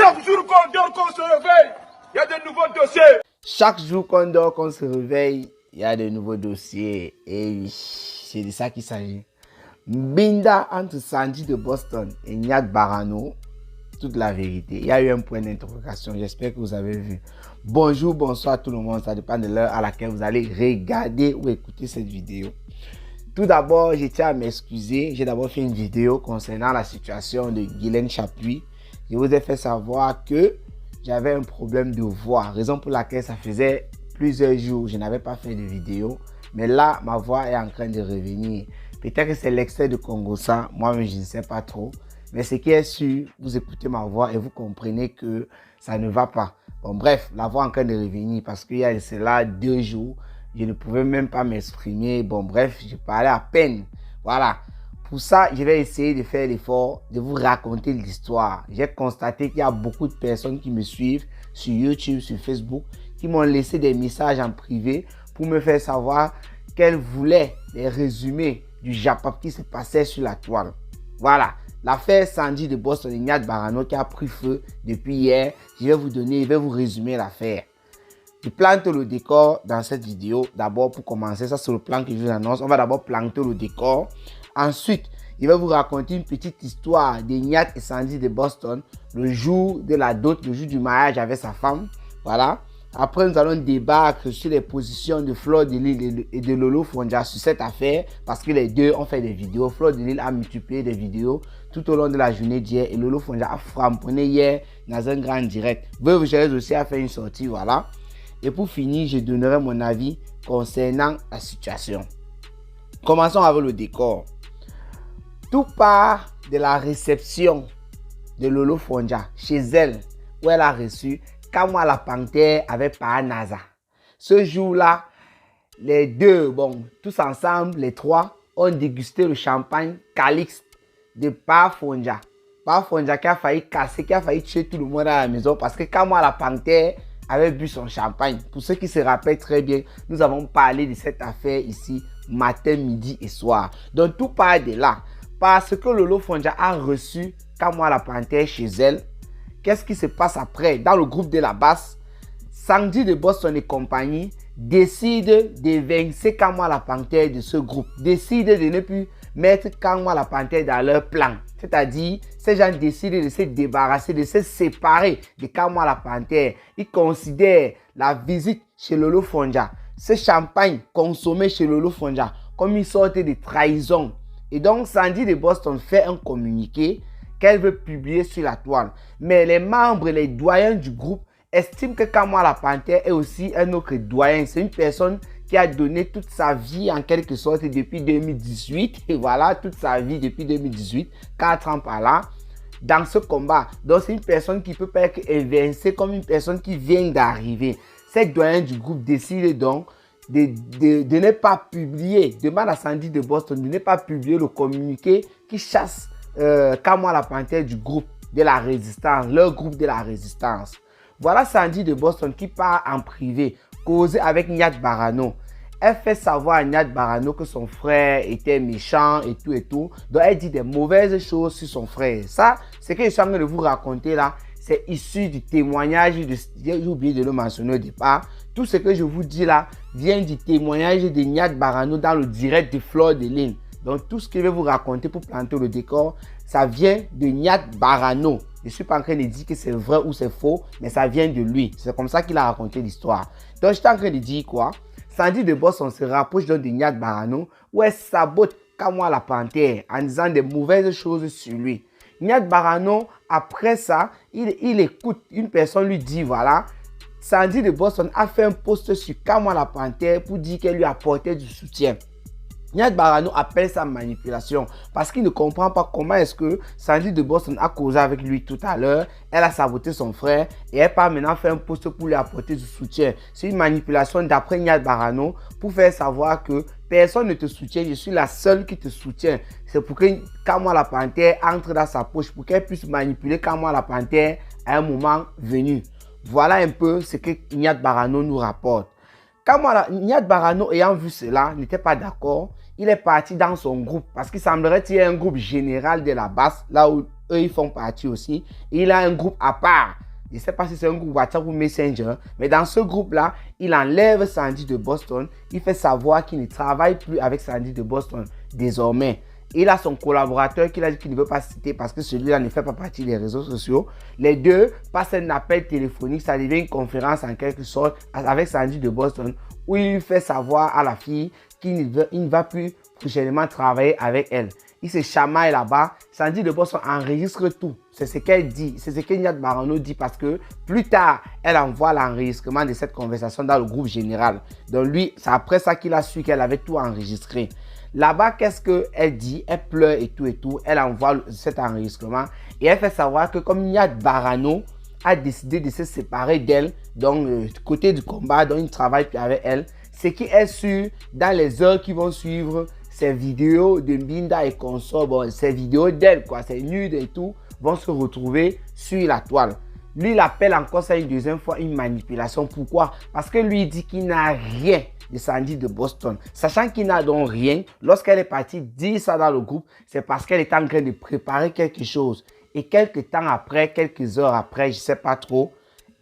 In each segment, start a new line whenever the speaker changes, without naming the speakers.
Chaque jour qu'on dort, qu'on se réveille, il y a de nouveaux dossiers.
Chaque jour qu'on dort, qu'on se réveille, il y a de nouveaux dossiers. Et c'est de ça qu'il s'agit. Binda entre Sandy de Boston et Nyat Barano, toute la vérité. Il y a eu un point d'interrogation. J'espère que vous avez vu. Bonjour, bonsoir tout le monde. Ça dépend de l'heure à laquelle vous allez regarder ou écouter cette vidéo. Tout d'abord, je tiens à m'excuser. J'ai d'abord fait une vidéo concernant la situation de Guylaine Chapuis. Je vous ai fait savoir que j'avais un problème de voix, raison pour laquelle ça faisait plusieurs jours je n'avais pas fait de vidéo. Mais là, ma voix est en train de revenir. Peut-être que c'est l'excès de Congosa, moi-même je ne sais pas trop. Mais ce qui est sûr, vous écoutez ma voix et vous comprenez que ça ne va pas. Bon bref, la voix est en train de revenir parce qu'il y a cela 2 jours, je ne pouvais même pas m'exprimer. Bon bref, je parlais à peine. Voilà. Pour ça, je vais essayer de faire l'effort de vous raconter l'histoire. J'ai constaté qu'il y a beaucoup de personnes qui me suivent sur YouTube, sur Facebook, qui m'ont laissé des messages en privé pour me faire savoir qu'elles voulaient les résumés du Japap qui se passait sur la toile. Voilà, l'affaire Sandy de Boston et Nyat Barano qui a pris feu depuis hier. Je vais vous résumer l'affaire. Je plante le décor dans cette vidéo. D'abord, pour commencer, ça c'est le plan que je vous annonce. On va d'abord planter le décor. Ensuite, je vais vous raconter une petite histoire de Nyat et Sandy de Boston le jour de la dot, le jour du mariage avec sa femme. Voilà. Après, nous allons débattre sur les positions de Fleur de Lille et de Lolo Fonja sur cette affaire parce que les deux ont fait des vidéos. Fleur de Lille a multiplié des vidéos tout au long de la journée d'hier et Lolo Fonja a framponné hier dans un grand direct. Veuve Gérès aussi a fait une sortie, voilà. Et pour finir, je donnerai mon avis concernant la situation. Commençons avec le décor. Tout part de la réception de Lolo Fonja chez elle, où elle a reçu Kamwa la Panthère avec Paranaza. Ce jour-là, les deux, tous ensemble, les trois, ont dégusté le champagne Calix de Fonja. Fonja qui a failli casser, qui a failli tuer tout le monde à la maison parce que Kamwa la Panthère avait bu son champagne. Pour ceux qui se rappellent très bien, nous avons parlé de cette affaire ici, matin, midi et soir. Donc tout part de là. Parce que Lolo Fonja a reçu Kamwa la Panthère chez elle. Qu'est-ce qui se passe après? Dans le groupe de la basse, Sandy de Boston et compagnie décident d'évincer Kamwa la Panthère de ce groupe. Décident de ne plus mettre Kamwa la Panthère dans leur plan. C'est-à-dire, ces gens décident de se débarrasser, de se séparer de Kamwa la Panthère. Ils considèrent la visite chez Lolo Fonja, ce champagne consommé chez Lolo Fonja, comme une sorte de trahison. Et donc, Sandy de Boston fait un communiqué qu'elle veut publier sur la toile. Mais les membres, les doyens du groupe estiment que Kamwa la Panthère est aussi un autre doyen. C'est une personne qui a donné toute sa vie en quelque sorte depuis 2018. Et voilà, toute sa vie depuis 2018, 4 ans par là, dans ce combat. Donc, c'est une personne qui peut pas être évincée comme une personne qui vient d'arriver. Ces doyens du groupe décident donc de ne pas publier, demande à Sandy de Boston de ne pas publier le communiqué qui chasse Kamwa la Panthère du groupe de la résistance, leur groupe de la résistance. Voilà Sandy de Boston qui part en privé, causer avec Nyat Barano. Elle fait savoir à Nyat Barano que son frère était méchant et tout. Donc elle dit des mauvaises choses sur son frère. Ça, ce que je suis en train de vous raconter là, c'est issu du témoignage de, j'ai oublié de le mentionner au départ. Tout ce que je vous dis là vient du témoignage de Nyat Barano dans le direct de Fleur de Lille. Donc tout ce que je vais vous raconter pour planter le décor, ça vient de Nyat Barano. Je ne suis pas en train de dire que c'est vrai ou c'est faux, mais ça vient de lui. C'est comme ça qu'il a raconté l'histoire. Donc j'étais en train de dire quoi? Sandy de Boston se rapproche donc de Nyat Barano où elle sabote Kamwa la Panthère en disant des mauvaises choses sur lui. Nyat Barano, après ça, il écoute, une personne lui dit voilà, Sandy de Boston a fait un post sur Kamwa la Panthère pour dire qu'elle lui apportait du soutien. Nyat Barano appelle ça manipulation parce qu'il ne comprend pas comment est-ce que Sandy de Boston a causé avec lui tout à l'heure. Elle a saboté son frère et elle part maintenant faire un post pour lui apporter du soutien. C'est une manipulation d'après Nyat Barano pour faire savoir que personne ne te soutient. Je suis la seule qui te soutient. C'est pour que Kamwa la Panthère entre dans sa poche pour qu'elle puisse manipuler Kamwa la Panthère à un moment venu. Voilà un peu ce que Nyat Barano nous rapporte. Nyat Barano ayant vu cela n'était pas d'accord. Il est parti dans son groupe parce qu'il semblerait qu'il y ait un groupe général de la basse là où eux, ils font partie aussi. Et il a un groupe à part. Je ne sais pas si c'est un groupe WhatsApp ou Messenger, mais dans ce groupe-là, il enlève Sandy de Boston. Il fait savoir qu'il ne travaille plus avec Sandy de Boston désormais. Il a son collaborateur qu'il a dit qu'il ne veut pas citer parce que celui-là ne fait pas partie des réseaux sociaux. Les deux passent un appel téléphonique, ça devient une conférence en quelque sorte avec Sandy de Boston où il fait savoir à la fille qu'il ne va plus prochainement travailler avec elle. Il se chamaille là-bas. Sandy de Boston enregistre tout. C'est ce qu'elle dit. C'est ce que Nyad Barano dit parce que plus tard, elle envoie l'enregistrement de cette conversation dans le groupe général. Donc lui, c'est après ça qu'il a su qu'elle avait tout enregistré. Là-bas, qu'est-ce qu'elle dit? Elle pleure et tout et tout. Elle envoie cet enregistrement et elle fait savoir que comme Nyad Barano a décidé de se séparer d'elle, donc côté du combat, donc il ne travaille plus avec elle, c'est qu'il est sûr dans les heures qui vont suivre, ces vidéos de Mbinda et consorts, bon, ces vidéos d'elle, quoi, ces nudes et tout, vont se retrouver sur la toile. Lui, il appelle encore ça une deuxième fois une manipulation. Pourquoi? Parce que lui, il dit qu'il n'a rien de Sandy de Boston. Sachant qu'il n'a donc rien, lorsqu'elle est partie dire ça dans le groupe, c'est parce qu'elle est en train de préparer quelque chose. Et quelques temps après, quelques heures après, je ne sais pas trop,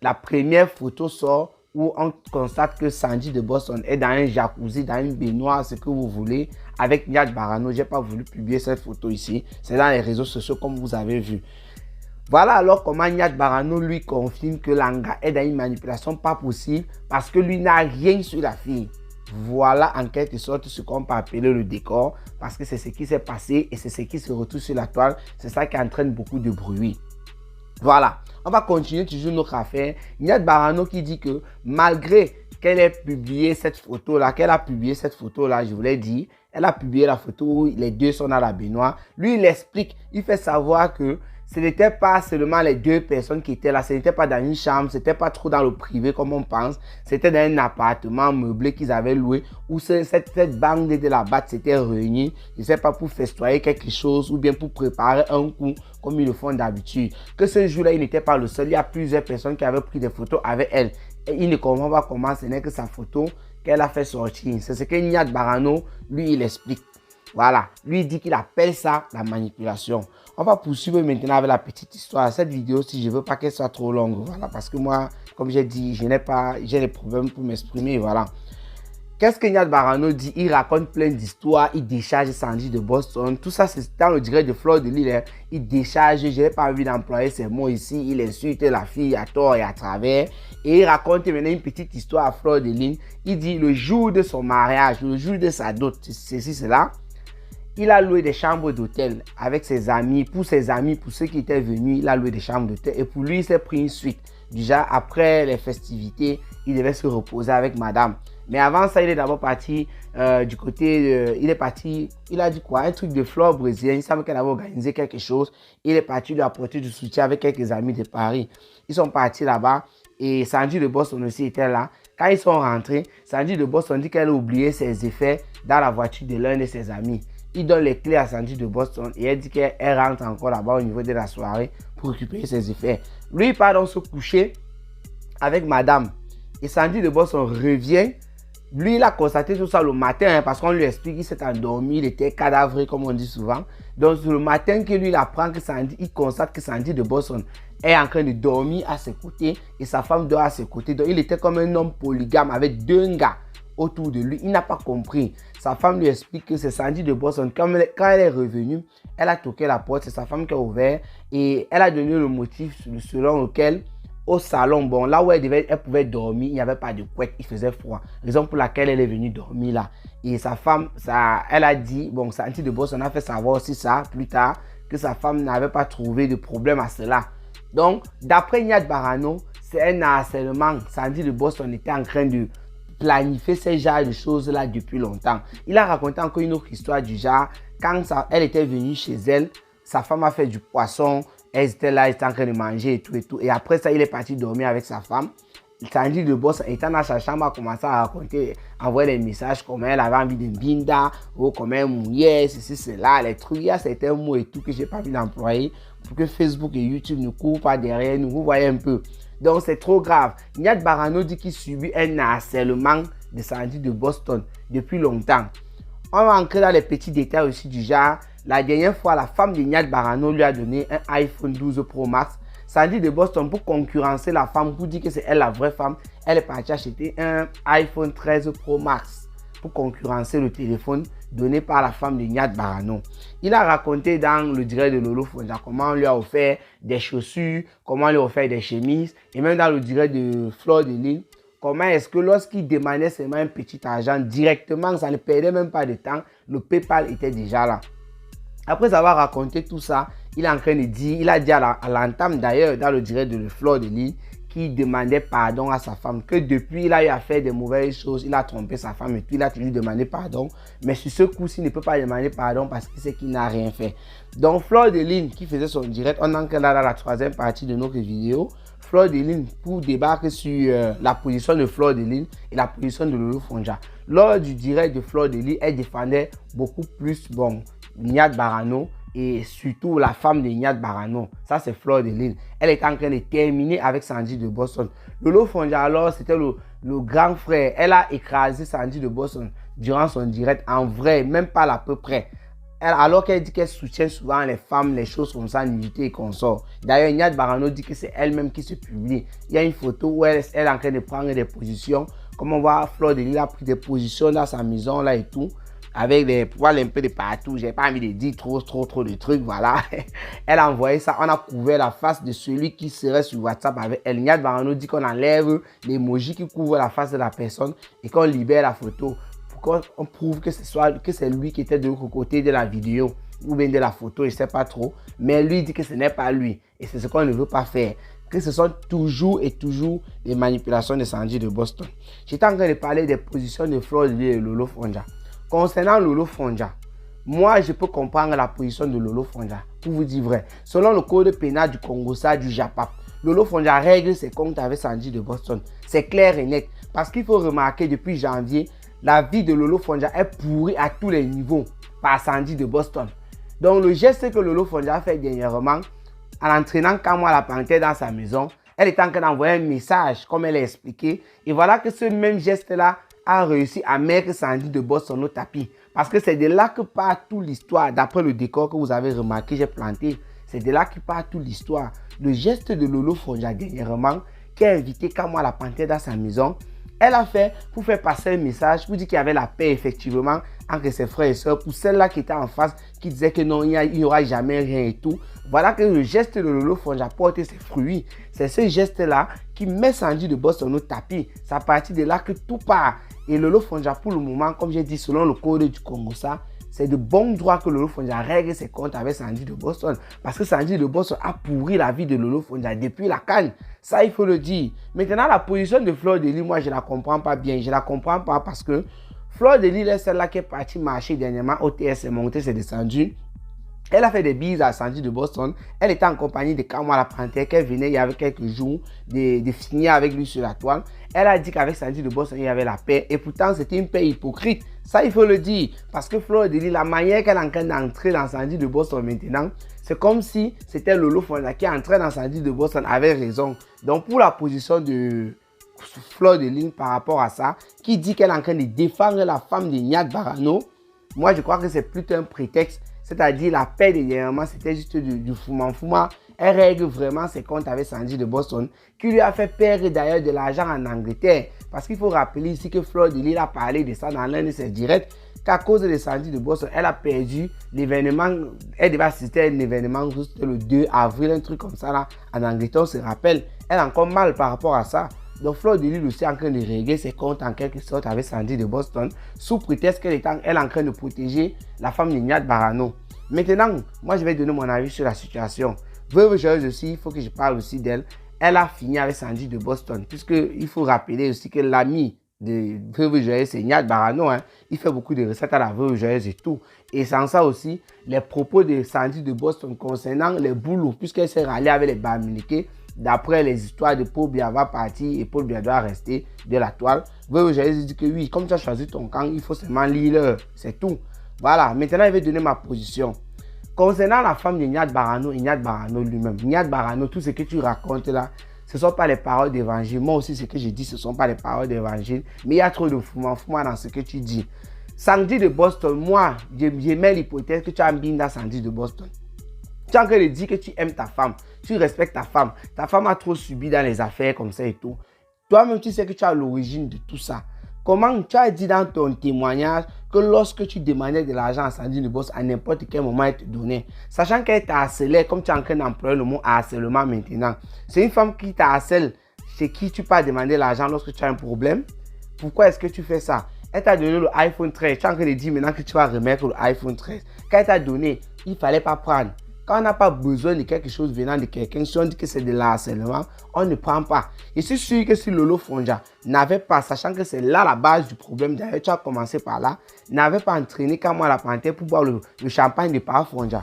la première photo sort où on constate que Sandy de Boston est dans un jacuzzi, dans une baignoire, ce que vous voulez, avec Nyad Barano. Je n'ai pas voulu publier cette photo ici. C'est dans les réseaux sociaux comme vous avez vu. Voilà alors comment Nyad Barano lui confirme que Langa est dans une manipulation pas possible parce que lui n'a rien sur la fille. Voilà en quelque sorte ce qu'on peut appeler le décor parce que c'est ce qui s'est passé et c'est ce qui se retrouve sur la toile. C'est ça qui entraîne beaucoup de bruit. Voilà, on va continuer toujours notre affaire. Nyad Barano qui dit que malgré qu'elle ait publié cette photo-là, je vous l'ai dit, elle a publié la photo où les deux sont dans la baignoire. Lui, il explique, il fait savoir que ce n'était pas seulement les deux personnes qui étaient là, ce n'était pas dans une chambre, ce n'était pas trop dans le privé comme on pense, c'était dans un appartement meublé qu'ils avaient loué où cette bande de la batte s'était réunie, je ne sais pas, pour festoyer quelque chose ou bien pour préparer un coup comme ils le font d'habitude. Que ce jour-là, il n'était pas le seul, il y a plusieurs personnes qui avaient pris des photos avec elle et il ne comprend pas comment ce n'est que sa photo qu'elle a fait sortir. C'est ce que Nyad Barano, lui, il explique. Voilà, lui il dit qu'il appelle ça la manipulation. On va poursuivre maintenant avec la petite histoire. Cette vidéo, si je veux pas qu'elle soit trop longue, voilà, parce que moi, comme j'ai dit, j'ai des problèmes pour m'exprimer, voilà. Qu'est-ce que Nyad Barano dit? Il raconte plein d'histoires, il décharge Sandy de Boston. Tout ça, c'est dans le direct de Fleur de Lille. Il décharge, je n'ai pas envie d'employer ces mots ici. Il insulte la fille à tort et à travers. Et il raconte maintenant une petite histoire à Fleur de Lille. Il dit le jour de son mariage, le jour de sa dot, ceci, cela. Il a loué des chambres d'hôtel avec ses amis. Pour ses amis, pour ceux qui étaient venus, il a loué des chambres d'hôtel. Et pour lui, il s'est pris une suite. Déjà, après les festivités, il devait se reposer avec madame. Mais avant ça, il est d'abord parti du côté... il a dit quoi? Un truc de fleurs brésilienne. Il savait qu'elle avait organisé quelque chose. Il est parti lui apporter du soutien avec quelques amis de Paris. Ils sont partis là-bas. Et Sandy de Boston aussi était là. Quand ils sont rentrés, Sandy de Boston dit qu'elle a oublié ses effets dans la voiture de l'un de ses amis. Il donne les clés à Sandy de Boston et elle dit qu'elle rentre encore là-bas au niveau de la soirée pour récupérer ses effets. Lui, il part donc se coucher avec madame. Et Sandy de Boston revient. Lui, il a constaté tout ça le matin parce qu'on lui explique qu'il s'est endormi, il était cadavré comme on dit souvent. Donc, le matin que lui, il apprend que Sandy, il constate que Sandy de Boston est en train de dormir à ses côtés et sa femme dort à ses côtés. Donc, il était comme un homme polygame avec deux gars autour de lui. Il n'a pas compris. Sa femme lui explique que c'est Sandy de Boston. Quand elle est revenue, elle a toqué la porte. C'est sa femme qui a ouvert et elle a donné le motif selon lequel au salon, bon, là où elle pouvait dormir, il n'y avait pas de couette, il faisait froid. Raison pour laquelle elle est venue dormir là. Et sa femme, elle a dit, bon, Sandy de Boston a fait savoir aussi ça plus tard, que sa femme n'avait pas trouvé de problème à cela. Donc, d'après Nyad Barano, c'est un harcèlement. Sandy de Boston était en train de planifier ce genre de choses-là depuis longtemps. Il a raconté encore une autre histoire du genre, quand elle était venue chez elle, sa femme a fait du poisson, elle était là, elle était en train de manger et tout et tout. Et après ça, il est parti dormir avec sa femme. Sandy de Boston, étant dans sa chambre, a commencé à raconter, envoyer des messages comme elle avait envie de binda, ou comme elle mouillait, ceci, cela, les trucs. Il y a certains mots et tout que je n'ai pas envie d'employer pour que Facebook et YouTube ne courent pas derrière nous. Vous voyez un peu. Donc c'est trop grave. Nyad Barano dit qu'il subit un harcèlement de Sandy de Boston depuis longtemps. On va entrer dans les petits détails aussi du genre. la dernière fois, la femme de Nyad Barano lui a donné un iPhone 12 Pro Max. Sandy de Boston, pour concurrencer la femme, pour dire que c'est elle la vraie femme, elle est partie acheter un iPhone 13 Pro Max pour concurrencer le téléphone donné par la femme de Nyad Barano. Il a raconté dans le direct de Lolo Fonja comment on lui a offert des chaussures, comment on lui a offert des chemises, et même dans le direct de Fleur de Lille, comment est-ce que lorsqu'il demandait seulement un petit argent directement, ça ne perdait même pas de temps, le PayPal était déjà là. Après avoir raconté tout ça, il est en train de dire, il a dit à l'entame d'ailleurs dans le direct de Fleur de Lille, qu'il demandait pardon à sa femme, que depuis il a eu à faire des mauvaises choses, il a trompé sa femme et puis il a toujours demandé pardon. Mais sur ce coup-ci, il ne peut pas demander pardon parce qu'il sait qu'il n'a rien fait. Donc Fleur de Lille qui faisait son direct, on entre là dans la troisième partie de notre vidéo. Fleur de Lille pour débarquer sur la position de Fleur de Lille et la position de Lolo Fonja. Lors du direct de Fleur de Lille, elle défendait beaucoup plus Nyad Barano et surtout la femme de Nyad Barano. Ça, c'est Fleur de Lille. Elle est en train de terminer avec Sandy de Boston. Lolo Fonja, alors, c'était le grand frère. Elle a écrasé Sandy de Boston durant son direct en vrai, même pas à peu près. Alors qu'elle dit qu'elle soutient souvent les femmes, les choses comme ça, nudité et consort. D'ailleurs, Nyad Barano dit que c'est elle-même qui se publie. Il y a une photo où elle est en train de prendre des positions. Comme on voit, Fleur de Lille a pris des positions dans sa maison là et tout. Avec des poils un peu de partout. J'ai pas envie de dire trop de trucs, voilà. Elle a envoyé ça. On a couvert la face de celui qui serait sur WhatsApp avec elle. Nyad Barano dit qu'on enlève l'emoji qui couvre la face de la personne et qu'on libère la photo. Pour qu'on prouve que c'est lui qui était de l'autre côté de la vidéo ou bien de la photo, je sais pas trop. Mais lui dit que ce n'est pas lui. Et c'est ce qu'on ne veut pas faire. Que ce sont toujours des manipulations de Sandy de Boston. J'étais en train de parler des positions de Fleur de Lille et Lolo Fonja. Concernant Lolo Fonja, moi je peux comprendre la position de Lolo Fonja. Pour vous dire vrai, selon le code pénal du Congo, ça du Japap, Lolo Fonja règle ses comptes avec Sandy de Boston. C'est clair et net. Parce qu'il faut remarquer depuis janvier, la vie de Lolo Fonja est pourrie à tous les niveaux par Sandy de Boston. Donc le geste que Lolo Fonja a fait dernièrement, en entraînant Kamwa la panthère dans sa maison, elle est en train d'envoyer un message comme elle a expliqué. Et voilà que ce même geste-là a réussi à mettre Sandy de Boston au tapis. Parce que c'est de là que part toute l'histoire. D'après le décor que vous avez remarqué, j'ai planté. C'est de là que part toute l'histoire. Le geste de Lolo Fonja dernièrement, qui a invité Kamwa la panthère dans sa maison, elle a fait pour faire passer un message, pour dire qu'il y avait la paix effectivement entre ses frères et sœurs, pour celle-là qui était en face, qui disait que non, il n'y aura jamais rien et tout. Voilà que le geste de Lolo Fonja porte ses fruits. C'est ce geste-là qui met Sandy de Boston au tapis. C'est à partir de là que tout part. Et Lolo Fonja, pour le moment, comme j'ai dit, selon le code du Congo, ça, c'est de bon droit que Lolo Fonja règle ses comptes avec Sandy de Boston. Parce que Sandy de Boston a pourri la vie de Lolo Fonja depuis la canne. Ça, il faut le dire. Maintenant, la position de Fleur de Lille, moi, je ne la comprends pas bien. Je ne la comprends pas parce que Fleur de Lille est celle-là qui est partie marcher dernièrement. OTS est monté, c'est descendu. Elle a fait des bises à Sandy de Boston. Elle était en compagnie de Kamwa la panthère qu'elle venait il y avait quelques jours de finir avec lui sur la toile. Elle a dit qu'avec Sandy de Boston, il y avait la paix. Et pourtant, c'était une paix hypocrite. Ça, il faut le dire. Parce que Fleur de Lille, la manière qu'elle est en train d'entrer dans Sandy de Boston maintenant, c'est comme si c'était Lolo Fonja qui entrait dans Sandy de Boston avec raison. Donc, pour la position de Fleur de Lille par rapport à ça, qui dit qu'elle est en train de défendre la femme de Nyad Barano, moi, je crois que c'est plutôt un prétexte. C'est-à-dire la paix dernièrement, c'était juste du fouma-fouma. Elle règle vraiment ses comptes avec Sandy de Boston, qui lui a fait perdre d'ailleurs de l'argent en Angleterre. Parce qu'il faut rappeler ici que Fleur de Lille a parlé de ça dans l'un de ses directs, qu'à cause de Sandy de Boston, elle a perdu l'événement. Elle devait assister à un événement, c'était le 2 avril, un truc comme ça là, en Angleterre, on se rappelle. Elle a encore mal par rapport à ça. Donc Fleur de Lille aussi est en train de régler ses comptes en quelque sorte avec Sandy de Boston, sous prétexte qu'elle est en train de protéger la femme de Nyad Barano. Maintenant, moi je vais donner mon avis sur la situation. Veuve Joyeuse aussi, il faut que je parle aussi d'elle. Elle a fini avec Sandy de Boston, puisqu'il faut rappeler aussi que l'ami de Veuve Joyeuse, c'est Nyad Barano. Il fait beaucoup de recettes à la Veuve Joyeuse et tout. Et sans ça aussi, les propos de Sandy de Boston concernant les boulots, puisqu'elle s'est ralliée avec les Bamileke, d'après les histoires de Paul Biya va partir et Paul Biya doit rester de la toile. Veuve Joyeuse dit que oui, comme tu as choisi ton camp, il faut seulement lire, c'est tout. Voilà, maintenant je vais donner ma position. Concernant la femme de Nyad Barano et Nyad Barano lui-même, Nyad Barano, tout ce que tu racontes là, ce ne sont pas les paroles d'évangile. Moi aussi, ce que je dis, ce ne sont pas les paroles d'évangile. Mais il y a trop de fouma dans ce que tu dis. Sandy de Boston, moi, j'émets l'hypothèse que tu as Mbinda Sandy de Boston. Tu es en train de dire que tu aimes ta femme, tu respectes ta femme. Ta femme a trop subi dans les affaires comme ça et tout. Toi-même, tu sais que tu as l'origine de tout ça. Comment tu as dit dans ton témoignage que lorsque tu demandais de l'argent à Sandy de Boston, à n'importe quel moment, elle te donnait. Sachant qu'elle t'a harcelé, comme tu es en train d'employer le mot harcèlement maintenant. C'est une femme qui t'a harcelé, chez qui tu peux demander l'argent lorsque tu as un problème. Pourquoi est-ce que tu fais ça? Elle t'a donné le iPhone 13. Tu es en train de dire maintenant que tu vas remettre le iPhone 13. Quand elle t'a donné, il ne fallait pas prendre. Quand on n'a pas besoin de quelque chose venant de quelqu'un, si on dit que c'est de l'harcèlement, on ne prend pas. Je suis sûr que si Lolo Fonja n'avait pas, sachant que c'est là la base du problème, d'ailleurs tu as commencé par là, n'avait pas entraîné quand moi la panthère pour boire le champagne de Papa Fonja.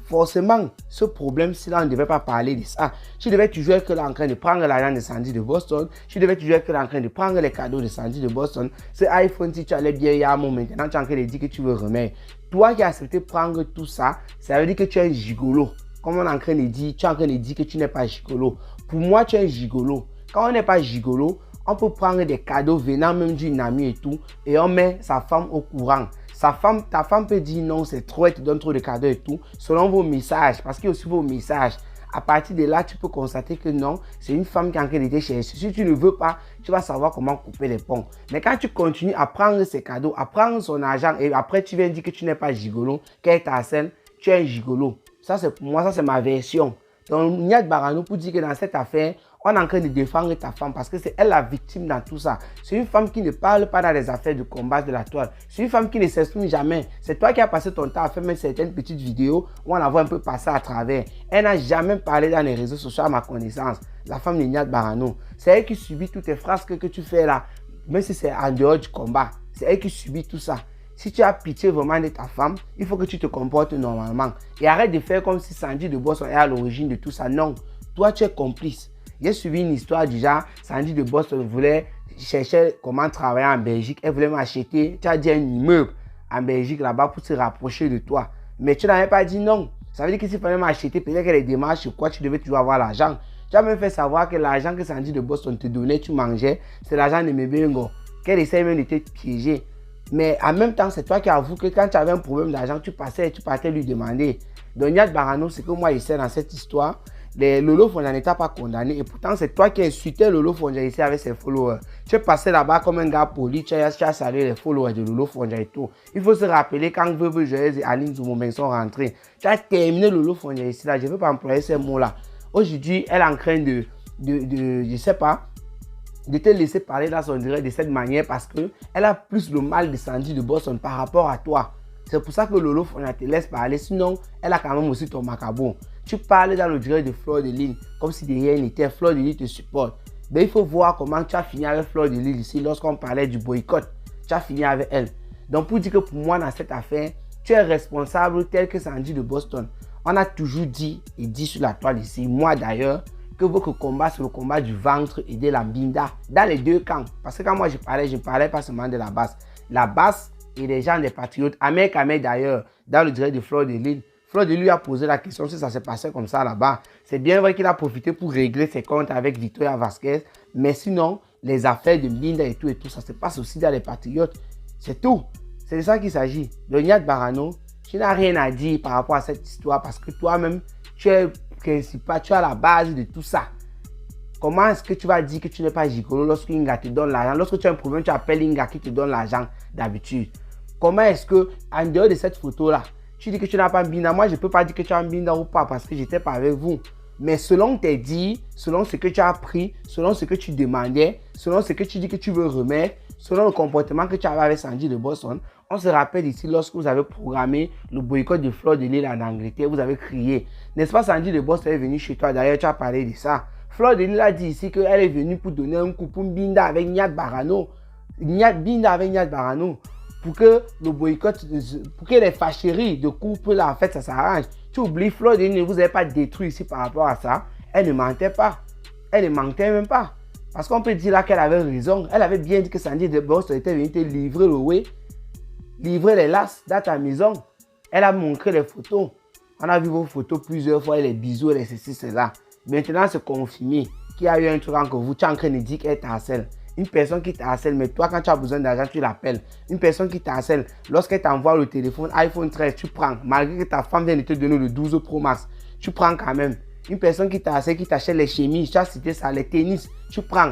Forcément, ce problème-ci-là, on ne devait pas parler de ça. Tu devais toujours être là en train de prendre l'argent de Sandy de Boston. Tu devais toujours être là en train de prendre les cadeaux de Sandy de Boston. Ce iPhone, si tu allais bien il y a un moment, maintenant tu es en train de dire que tu veux remettre. Toi qui as accepté de prendre tout ça, ça veut dire que tu es un gigolo. Comme on est en train de dire, tu es en train de dire que tu n'es pas gigolo. Pour moi, tu es un gigolo. Quand on n'est pas gigolo, on peut prendre des cadeaux venant même d'une amie et tout, et on met sa femme au courant. Ta femme peut dire non, c'est trop, elle te donne trop de cadeaux et tout, selon vos messages, parce qu'il y a aussi vos messages. À partir de là, tu peux constater que non, c'est une femme qui est en train de te chercher. Si tu ne veux pas, tu vas savoir comment couper les ponts. Mais quand tu continues à prendre ses cadeaux, à prendre son argent, et après tu viens dire que tu n'es pas gigolo, qu'elle t'harcèle, tu es un gigolo. Ça, c'est pour moi, ça c'est ma version. Donc, Nyat Barano pour dire que dans cette affaire, on est en train de défendre ta femme parce que c'est elle la victime dans tout ça. C'est une femme qui ne parle pas dans les affaires de combat de la toile. C'est une femme qui ne s'exprime jamais. C'est toi qui as passé ton temps à faire même certaines petites vidéos où on la voit un peu passer à travers. Elle n'a jamais parlé dans les réseaux sociaux à ma connaissance. La femme de Nyat Barano. C'est elle qui subit toutes tes phrases que tu fais là. Même si c'est en dehors du combat. C'est elle qui subit tout ça. Si tu as pitié vraiment de ta femme, il faut que tu te comportes normalement. Et arrête de faire comme si Sandy de Boston est à l'origine de tout ça. Non, toi tu es complice. J'ai suivi une histoire du genre, Sandy de Boston voulait chercher comment travailler en Belgique. Elle voulait m'acheter, tu as dit un immeuble en Belgique là-bas pour se rapprocher de toi. Mais tu n'avais pas dit non. Ça veut dire que s'il fallait m'acheter, peut-être que les démarches sur quoi tu devais toujours avoir l'argent. Tu as même fait savoir que l'argent que Sandy de Boston te donnait, tu mangeais, c'est l'argent de Mebengo. Qu'elle essaie même de te piéger. Mais en même temps, c'est toi qui avoue que quand tu avais un problème d'argent, tu partais lui demander. Donc, Nyat Barano, c'est que moi, je sais dans cette histoire, Lolo Fonja n'était pas condamné. Et pourtant, c'est toi qui insultais Lolo Fonja ici avec ses followers. Tu es passé là-bas comme un gars poli, tu as salué les followers de Lolo Fonja et tout. Il faut se rappeler quand Veuve Joyeuse et Aline Zoumomeng sont rentrés. Tu as terminé Lolo Fonja ici là. Je ne veux pas employer ces mots-là. Aujourd'hui, elle est en train je sais pas, de te laisser parler dans son direct de cette manière parce qu'elle a plus le mal de Sandy de Boston par rapport à toi. C'est pour ça que Lolo Fonja te laisse parler. Sinon, elle a quand même aussi ton macabon. Tu parles dans le direct de Fleur de Lille comme si de rien n'était. Fleur de Lille te supporte. Mais il faut voir comment tu as fini avec Fleur de Lille ici lorsqu'on parlait du boycott. Tu as fini avec elle. Donc pour dire que pour moi dans cette affaire, tu es responsable tel que Sandy de Boston. On a toujours dit et dit sur la toile ici, moi d'ailleurs, que votre combat, c'est le combat du ventre et de la Mbinda. Dans les deux camps. Parce que quand moi je parlais pas seulement de la base. La base et les gens des patriotes. Ahmed Kamel d'ailleurs, dans le direct de Fleur de Lille. Fleur de Lille lui a posé la question si ça s'est passé comme ça là-bas. C'est bien vrai qu'il a profité pour régler ses comptes avec Victoria Vasquez. Mais sinon, les affaires de Mbinda et tout, ça se passe aussi dans les patriotes. C'est tout. C'est de ça qu'il s'agit. Le Nyat Barano, tu n'as rien à dire par rapport à cette histoire parce que toi-même, tu es principal, tu es à la base de tout ça. Comment est-ce que tu vas dire que tu n'es pas gigolo lorsque Inga te donne l'argent? Lorsque tu as un problème, tu appelles Inga qui te donne l'argent d'habitude. Comment est-ce que, en dehors de cette photo-là, tu dis que tu n'as pas un binda? Moi, je ne peux pas dire que tu as un binda ou pas parce que je n'étais pas avec vous. Mais selon tes dires, selon ce que tu as appris, selon ce que tu demandais, selon ce que tu dis que tu veux remettre, selon le comportement que tu avais avec Sandy de Boston, on se rappelle ici lorsque vous avez programmé le boycott de Fleur de Lille en Angleterre, vous avez crié. N'est-ce pas, Sandy de Boston est venue chez toi? D'ailleurs, tu as parlé de ça. Fleur de Lille a dit ici qu'elle est venue pour donner un coup pour Mbinda avec Nyat Barano. Mbinda avec Nyat Barano. Pour que le boycott, pour que les fâcheries de couple là, en fait, ça s'arrange. Tu oublies, Fleur de Lille ne vous avez pas détruit ici par rapport à ça. Elle ne mentait pas. Elle ne mentait même pas. Parce qu'on peut dire là qu'elle avait raison. Elle avait bien dit que Sandy de Boston était venue te livrer le way, livrer les lasses dans ta maison. Elle a montré les photos. On a vu vos photos plusieurs fois, les bisous, les ceci, cela. Maintenant, c'est confirmé qu'il y a eu un truc entre vous. Tu es en train de dire qu'elle t'harcèle. Une personne qui te harcèle, mais toi, quand tu as besoin d'argent, tu l'appelles. Une personne qui te harcèle, lorsqu'elle t'envoie le téléphone iPhone 13, tu prends. Malgré que ta femme vient de te donner le 12 Pro Max, tu prends quand même. Une personne qui te harcèle, qui t'achète les chemises, tu as cité ça, les tennis, tu prends.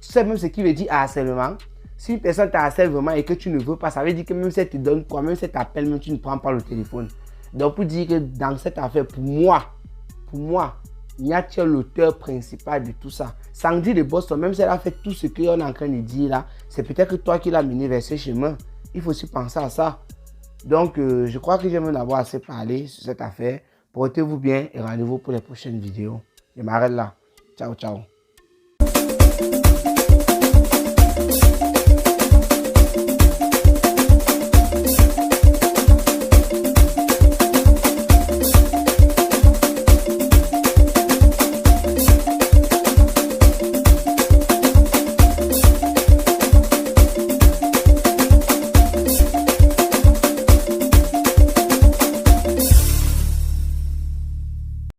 Tu sais même ce qui veut dire harcèlement. Si une personne te harcèle vraiment et que tu ne veux pas, ça veut dire que même si elle te donne quoi, même si elle t'appelle, même tu ne prends pas le téléphone. Donc pour dire que dans cette affaire, pour moi, Niatia est l'auteur principal de tout ça. Sandy de Boston, même si elle a fait tout ce qu'on est en train de dire là, c'est peut-être que toi qui l'as mené vers ce chemin. Il faut aussi penser à ça. Donc, je crois que j'aime en avoir assez parlé sur cette affaire. Portez-vous bien et rendez-vous pour les prochaines vidéos. Je m'arrête là. Ciao, ciao.